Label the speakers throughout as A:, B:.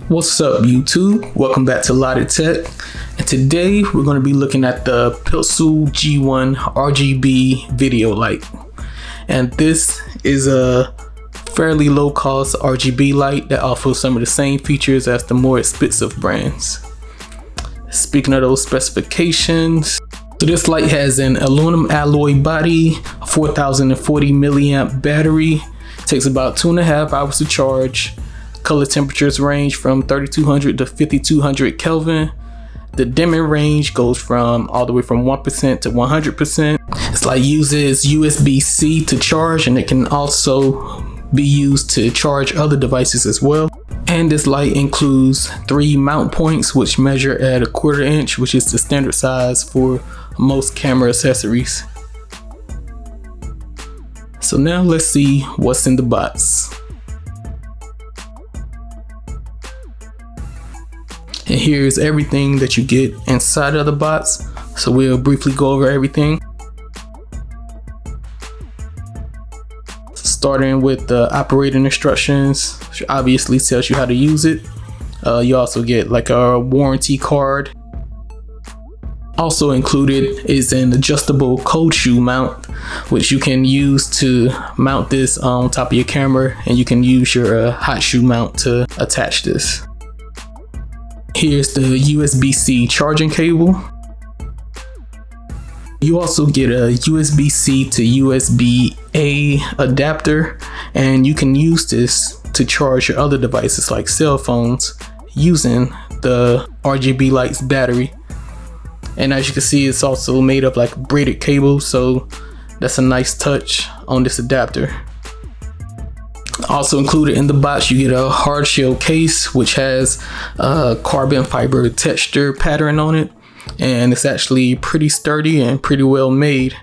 A: What's up YouTube? Welcome back to Lottie Tech, and today we're going to be looking at the Pixel G1 RGB video light. And this is a fairly low cost RGB light that offers some of the same features as the more expensive brands. Speaking of those specifications, so this light has an aluminum alloy body, a 4040 milliamp battery, takes about 2.5 hours to charge. Color temperatures range from 3200 to 5200 Kelvin. The dimming range goes from all the way from 1% to 100%. This light uses USB-C to charge, and it can also be used to charge other devices as well. And this light includes 3 mount points, which measure at 1/4 inch, which is the standard size for most camera accessories. So now let's see what's in the box. And here's everything that you get inside of the box. So we'll briefly go over everything. Starting with the operating instructions, which obviously tells you how to use it. You also get like a warranty card. Also included is an adjustable cold shoe mount, which you can use to mount this on top of your camera, and you can use your hot shoe mount to attach this. Here's the USB-C charging cable. You also get a USB-C to USB-A adapter, and you can use this to charge your other devices like cell phones using the RGB light's battery. And as you can see, it's also made of like braided cable, so that's a nice touch on this adapter. Also included in the box, you get a hard shell case, which has a carbon fiber texture pattern on it, and it's actually pretty sturdy and pretty well made.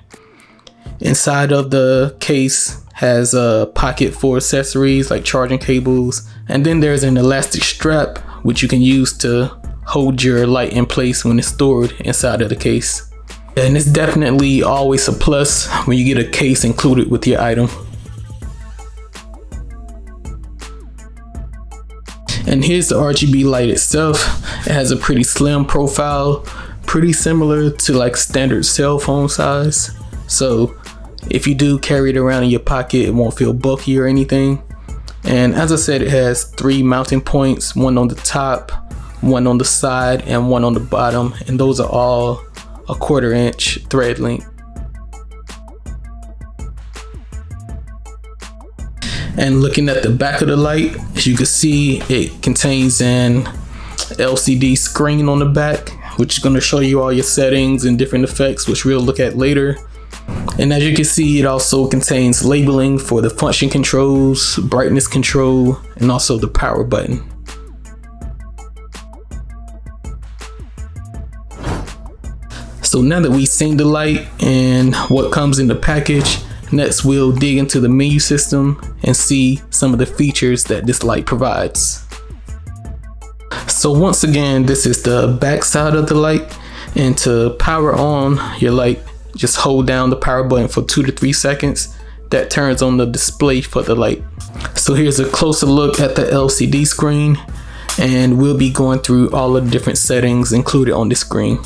A: Inside of the case has a pocket for accessories like charging cables, and then there's an elastic strap which you can use to hold your light in place when it's stored inside of the case. And it's definitely always a plus when you get a case included with your item. And here's the RGB light itself. It has a pretty slim profile, pretty similar to like standard cell phone size. So if you do carry it around in your pocket, it won't feel bulky or anything. And as I said, it has 3 mounting points, one on the top, one on the side, and one on the bottom. And those are all 1/4 inch thread length. And looking at the back of the light, as you can see, it contains an LCD screen on the back, which is going to show you all your settings and different effects, which we'll look at later. And as you can see, it also contains labeling for the function controls, brightness control, and also the power button. So now that we've seen the light and what comes in the package, next we'll dig into the menu system and see some of the features that this light provides. So once again, this is the back side of the light, and to power on your light, just hold down the power button for 2 to 3 seconds. That turns on the display for the light. So here's a closer look at the LCD screen, and we'll be going through all of the different settings included on this screen.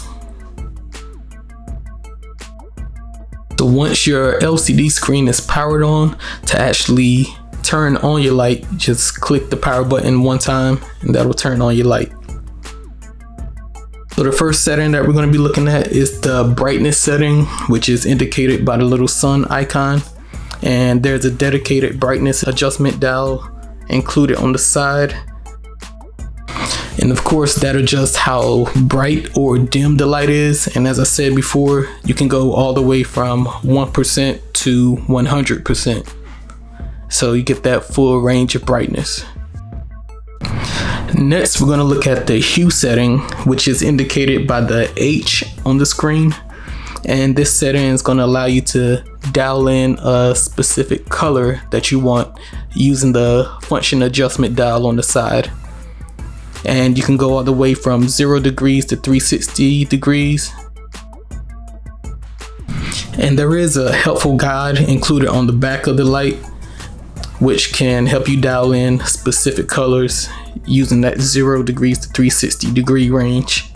A: So once your LCD screen is powered on, to actually turn on your light, just click the power button one time and that'll turn on your light. So the first setting that we're going to be looking at is the brightness setting, which is indicated by the little sun icon. And there's a dedicated brightness adjustment dial included on the side. And of course, that adjusts how bright or dim the light is. And as I said before, you can go all the way from 1% to 100%. So you get that full range of brightness. Next, we're going to look at the hue setting, which is indicated by the H on the screen. And this setting is going to allow you to dial in a specific color that you want using the function adjustment dial on the side. And you can go all the way from 0 degrees to 360 degrees. And there is a helpful guide included on the back of the light, which can help you dial in specific colors using that 0 degrees to 360 degree range.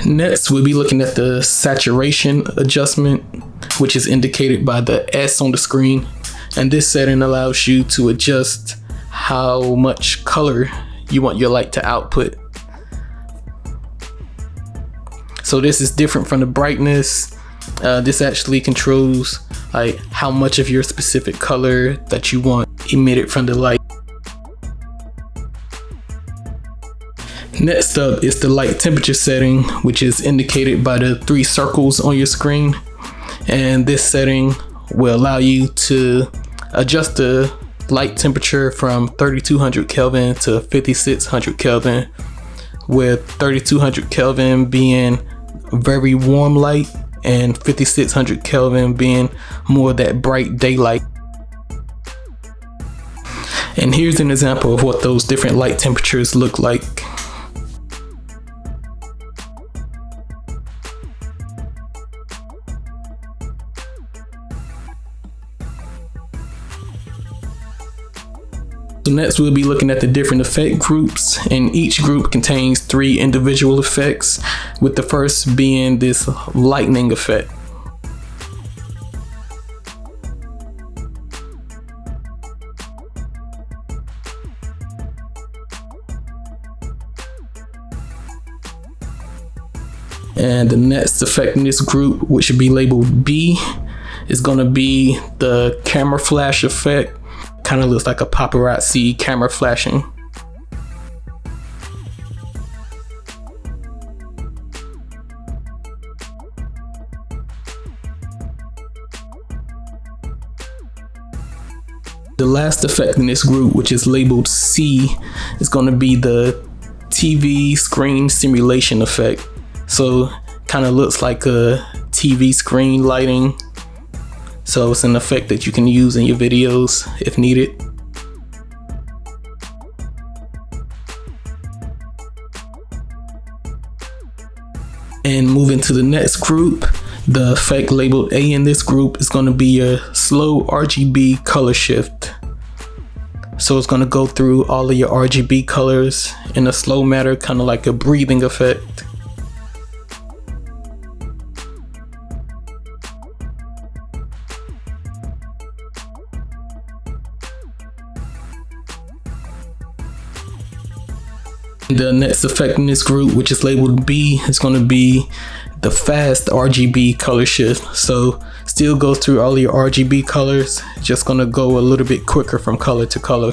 A: Next, we'll be looking at the saturation adjustment, which is indicated by the S on the screen. And this setting allows you to adjust how much color you want your light to output. So this is different from the brightness. This actually controls like how much of your specific color that you want emitted from the light. Next up is the light temperature setting, which is indicated by the 3 circles on your screen. And this setting will allow you to adjust the light temperature from 3200 Kelvin to 5600 Kelvin, with 3200 Kelvin being very warm light and 5600 Kelvin being more that bright daylight. And here's an example of what those different light temperatures look like. So next we'll be looking at the different effect groups, and each group contains 3 individual effects, with the first being this lightning effect. And the next effect in this group, which should be labeled B, is going to be the camera flash effect. Kind of looks like a paparazzi camera flashing. The last effect in this group, which is labeled C, is going to be the TV screen simulation effect. So kind of looks like a TV screen lighting. So it's an effect that you can use in your videos if needed. And moving to the next group, the effect labeled A in this group is going to be a slow RGB color shift. So it's going to go through all of your RGB colors in a slow manner, kind of like a breathing effect. The next effect in this group, which is labeled B, is going to be the fast RGB color shift. So still goes through all your RGB colors, just going to go a little bit quicker from color to color.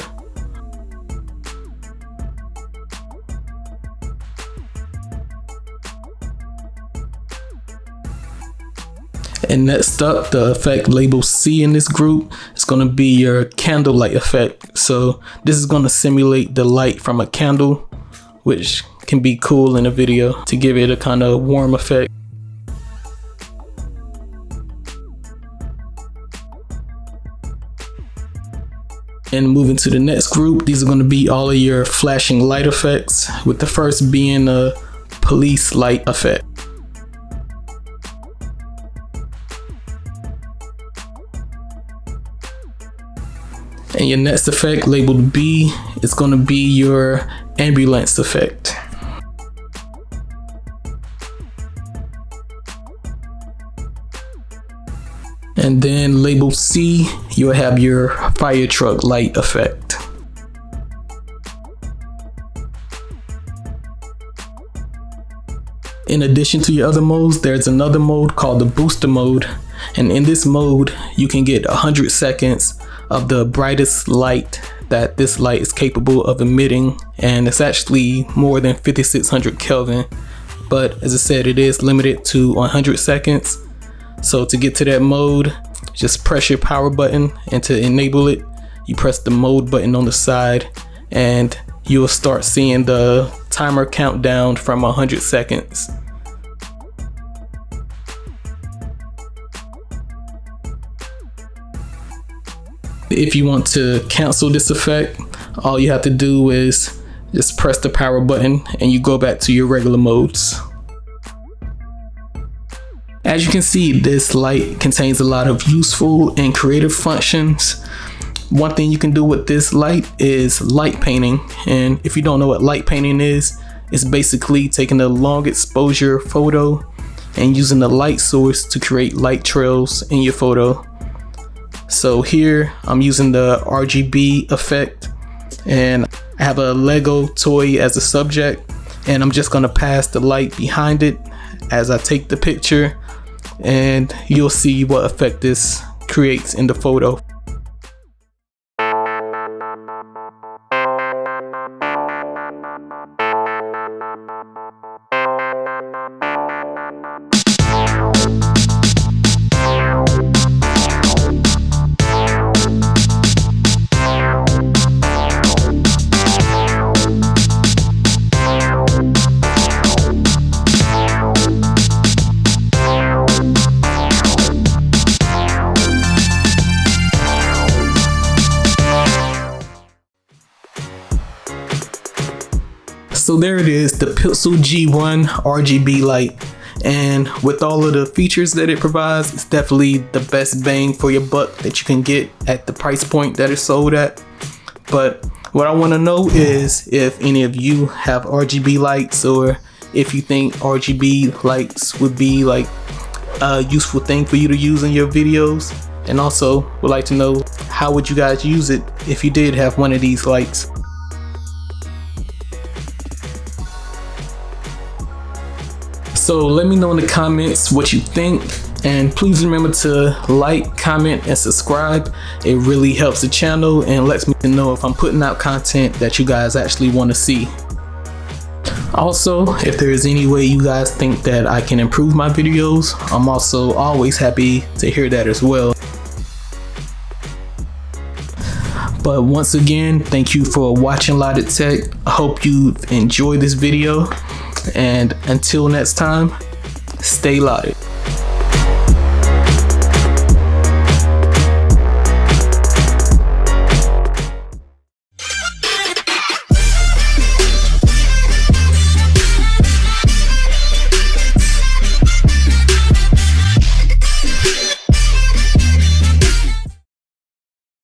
A: And next up, the effect labeled C in this group is going to be your candlelight effect. So this is going to simulate the light from a candle, which can be cool in a video to give it a kind of warm effect. And moving to the next group, these are going to be all of your flashing light effects, with the first being a police light effect. And your next effect labeled B is going to be your ambulance effect. And then labeled C, you'll have your fire truck light effect. In addition to your other modes, there's another mode called the booster mode. And in this mode, you can get 100 seconds of the brightest light that this light is capable of emitting, and it's actually more than 5600 Kelvin, but as I said, it is limited to 100 seconds. So to get to that mode, just press your power button, and to enable it, you press the mode button on the side, and you'll start seeing the timer count down from 100 seconds. If you want to cancel this effect, all you have to do is just press the power button and you go back to your regular modes. As you can see, this light contains a lot of useful and creative functions. One thing you can do with this light is light painting, and if you don't know what light painting is, it's basically taking a long exposure photo and using the light source to create light trails in your photo. So here I'm using the RGB effect, and I have a Lego toy as a subject, and I'm just gonna pass the light behind it as I take the picture, and you'll see what effect this creates in the photo. So there it is, the Pixel G1 RGB light, and with all of the features that it provides, it's definitely the best bang for your buck that you can get at the price point that it's sold at. But what I want to know is if any of you have RGB lights, or if you think RGB lights would be like a useful thing for you to use in your videos, and also would like to know how would you guys use it if you did have one of these lights. So let me know in the comments what you think, and please remember to like, comment, and subscribe. It really helps the channel and lets me know if I'm putting out content that you guys actually want to see. Also, if there is any way you guys think that I can improve my videos, I'm also always happy to hear that as well. But once again, thank you for watching Lotted Tech. I hope you've enjoyed this video, and until next time, stay lotted.